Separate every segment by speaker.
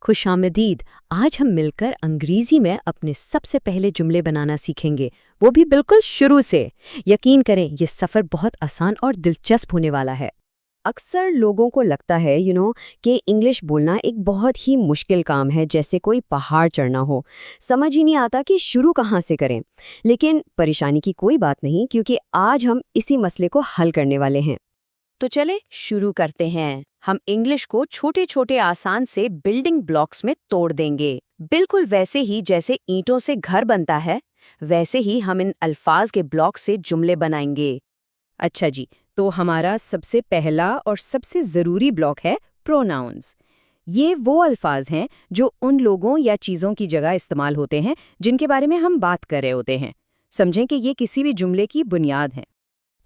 Speaker 1: खुशामदीद। आज हम मिलकर अंग्रेजी में अपने सबसे पहले जुमले बनाना सीखेंगे, वो भी बिल्कुल शुरू से। यकीन करें, ये सफ़र बहुत आसान और दिलचस्प होने वाला है। अक्सर लोगों को लगता है कि इंग्लिश बोलना एक बहुत ही मुश्किल काम है, जैसे कोई पहाड़ चढ़ना हो। समझ ही नहीं आता कि शुरू कहाँ से करें। लेकिन परेशानी की कोई बात नहीं, क्योंकि आज हम इसी मसले को हल करने वाले हैं।
Speaker 2: तो चले शुरू करते हैं। हम इंग्लिश को छोटे छोटे आसान से बिल्डिंग ब्लॉक्स में तोड़ देंगे। बिल्कुल वैसे ही जैसे ईंटों से घर बनता है, वैसे ही हम इन अल्फाज के ब्लॉक से जुमले बनाएंगे।
Speaker 1: अच्छा जी, तो हमारा सबसे पहला और सबसे ज़रूरी ब्लॉक है प्रोनाउंस। ये वो अल्फाज हैं जो उन लोगों या चीज़ों की जगह इस्तेमाल होते हैं जिनके बारे में हम बात कर रहे होते हैं। समझें कि ये किसी भी जुमले की बुनियाद है।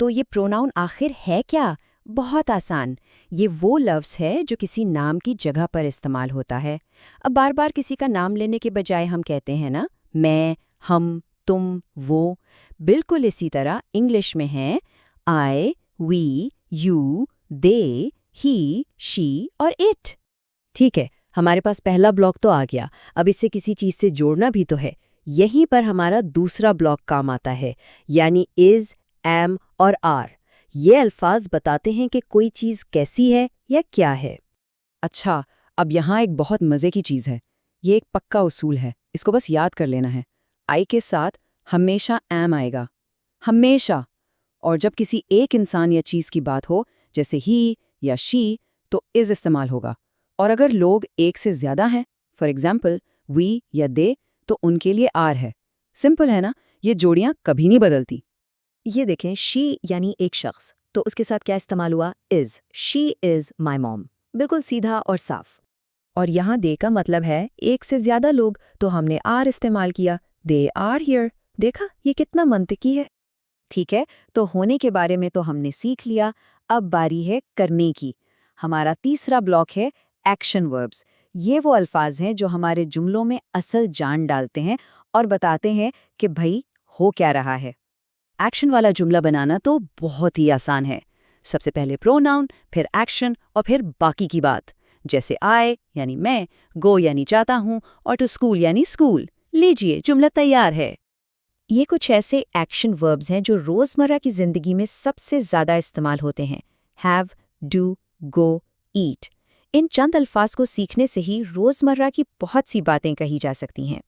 Speaker 2: तो ये प्रोनाउन आखिर है क्या? बहुत आसान। ये वो लफ्ज़ है जो किसी नाम की जगह पर इस्तेमाल होता है। अब बार बार किसी का नाम लेने के बजाय हम कहते हैं ना, मैं, हम, तुम, वो। बिल्कुल इसी तरह इंग्लिश में है I, we, you, they, he, she और इट।
Speaker 1: ठीक है, हमारे पास पहला ब्लॉक तो आ गया। अब इसे किसी चीज़ से जोड़ना भी तो है। यहीं पर हमारा दूसरा ब्लॉक काम आता है, यानी इज़, एम और आर। ये अल्फाज बताते हैं कि कोई चीज़ कैसी है या क्या है।
Speaker 2: अच्छा, अब यहाँ एक बहुत मज़े की चीज़ है। ये एक पक्का उसूल है, इसको बस याद कर लेना है। आई के साथ हमेशा एम आएगा, हमेशा। और जब किसी एक इंसान या चीज़ की बात हो, जैसे ही या शी, तो इज़ इस्तेमाल होगा। और अगर लोग एक से ज़्यादा हैं, फॉर एग्जाम्पल वी या दे, तो उनके लिए आर है। सिंपल है ना? ये जोड़ियाँ कभी नहीं बदलती।
Speaker 1: ये देखें, शी यानी एक शख्स, तो उसके साथ क्या इस्तेमाल हुआ? Is. She is my mom. बिल्कुल सीधा और साफ।
Speaker 2: और यहाँ दे का मतलब है एक से ज़्यादा लोग, तो हमने आर इस्तेमाल किया, दे आर हियर। देखा, ये कितना मंतकी है।
Speaker 1: ठीक है, तो होने के बारे में तो हमने सीख लिया। अब बारी है करने की। हमारा तीसरा ब्लॉक है एक्शन वर्ब्स। ये वो अल्फाज हैं जो हमारे जुमलों में असल जान डालते हैं और बताते हैं कि भाई हो क्या रहा है।
Speaker 2: एक्शन वाला जुमला बनाना तो बहुत ही आसान है। सबसे पहले प्रोनाउन, फिर एक्शन और फिर बाकी की बात। जैसे आई यानी मैं, गो यानी जाता हूँ और टू स्कूल यानी स्कूल। लीजिए, जुमला तैयार है।
Speaker 1: ये कुछ ऐसे एक्शन वर्ब्स हैं जो रोज़मर्रा की ज़िंदगी में सबसे ज़्यादा इस्तेमाल होते हैं। हैव, डू, गो, ईट। इन चंद अल्फाज को सीखने से ही रोज़मर्रा की बहुत सी बातें कही जा सकती हैं।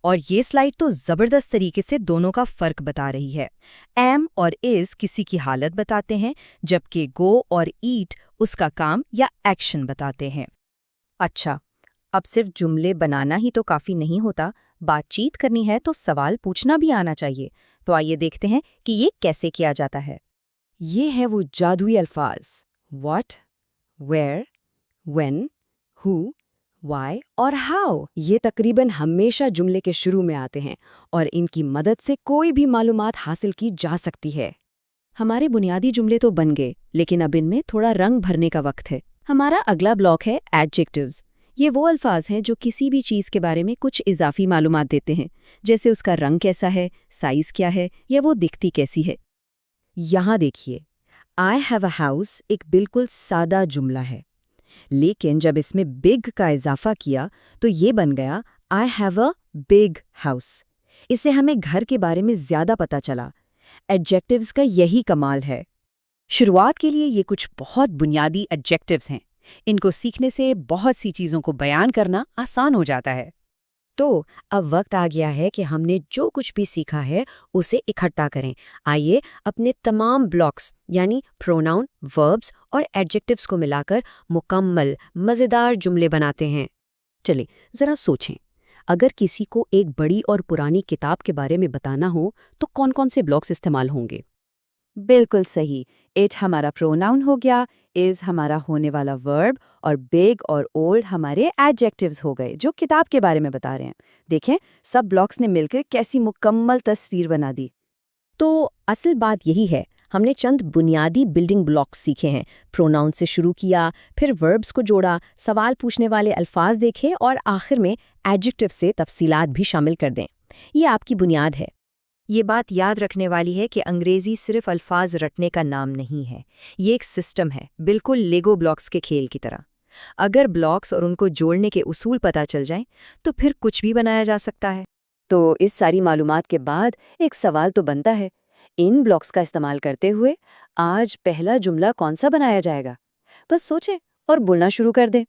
Speaker 1: और ये स्लाइड तो ज़बरदस्त तरीके से दोनों का फ़र्क बता रही है। एम और इज़ किसी की हालत बताते हैं, जबकि गो और ईट उसका काम या एक्शन बताते हैं। अच्छा, अब सिर्फ जुमले बनाना ही तो काफ़ी नहीं होता। बातचीत करनी है तो सवाल पूछना भी आना चाहिए। तो आइए देखते हैं कि ये कैसे किया जाता है। ये है वो जादुई अल्फाज what, where, when, who, why और हाउ। ये तकरीबन हमेशा जुमले के शुरू में आते हैं और इनकी मदद से कोई भी मालूमात हासिल की जा सकती है। हमारे बुनियादी जुमले तो बन गए, लेकिन अब इनमें थोड़ा रंग भरने का वक्त है। हमारा अगला ब्लॉक है एडजेक्टिव्स। ये वो अल्फाज हैं जो किसी भी चीज़ के बारे में कुछ इजाफी मालूमात देते हैं, जैसे उसका रंग कैसा है, साइज़ क्या है या वो दिखती कैसी है। यहाँ देखिए, आई हैव अ हाउस एक बिल्कुल सादा जुमला है, लेकिन जब इसमें बिग का इजाफा किया तो ये बन गया I have a big house. इससे हमें घर के बारे में ज़्यादा पता चला। एडजेक्टिव्स का यही कमाल है।
Speaker 2: शुरुआत के लिए ये कुछ बहुत बुनियादी एडजेक्टिव्स हैं। इनको सीखने से बहुत सी चीज़ों को बयान करना आसान हो जाता है।
Speaker 1: तो अब वक्त आ गया है कि हमने जो कुछ भी सीखा है उसे इकट्ठा करें। आइए अपने तमाम ब्लॉक्स यानी प्रोनाउन, वर्ब्स और एडजेक्टिव्स को मिलाकर मुकम्मल मज़ेदार जुमले बनाते हैं। चलिए ज़रा सोचें, अगर किसी को एक बड़ी और पुरानी किताब के बारे में बताना हो तो कौन-कौन से ब्लॉक्स इस्तेमाल होंगे?
Speaker 2: बिल्कुल सही। इट हमारा प्रोनाउन हो गया, इज़ हमारा होने वाला वर्ब और बिग और ओल्ड हमारे एडजेक्टिव्स हो गए जो किताब के बारे में बता रहे हैं। देखें, सब ब्लॉक्स ने मिलकर कैसी मुकम्मल तस्वीर बना दी।
Speaker 1: तो असल बात यही है, हमने चंद बुनियादी बिल्डिंग ब्लॉक्स सीखे हैं। प्रोनाउन से शुरू किया, फिर वर्ब्स को जोड़ा, सवाल पूछने वाले अल्फाज देखे और आखिर में एडजेक्टिव से तफसीलात भी शामिल कर दें। ये आपकी बुनियाद है। ये बात याद रखने वाली है कि अंग्रेज़ी सिर्फ अल्फाज रटने का नाम नहीं है। ये एक सिस्टम है, बिल्कुल लेगो ब्लॉक्स के खेल की तरह। अगर ब्लॉक्स और उनको जोड़ने के उसूल पता चल जाएं, तो फिर कुछ भी बनाया जा सकता है।
Speaker 2: तो इस सारी मालूमात के बाद एक सवाल तो बनता है, इन ब्लॉक्स का इस्तेमाल करते हुए आज पहला जुमला कौन सा बनाया जाएगा? बस सोचें और बोलना शुरू कर दें।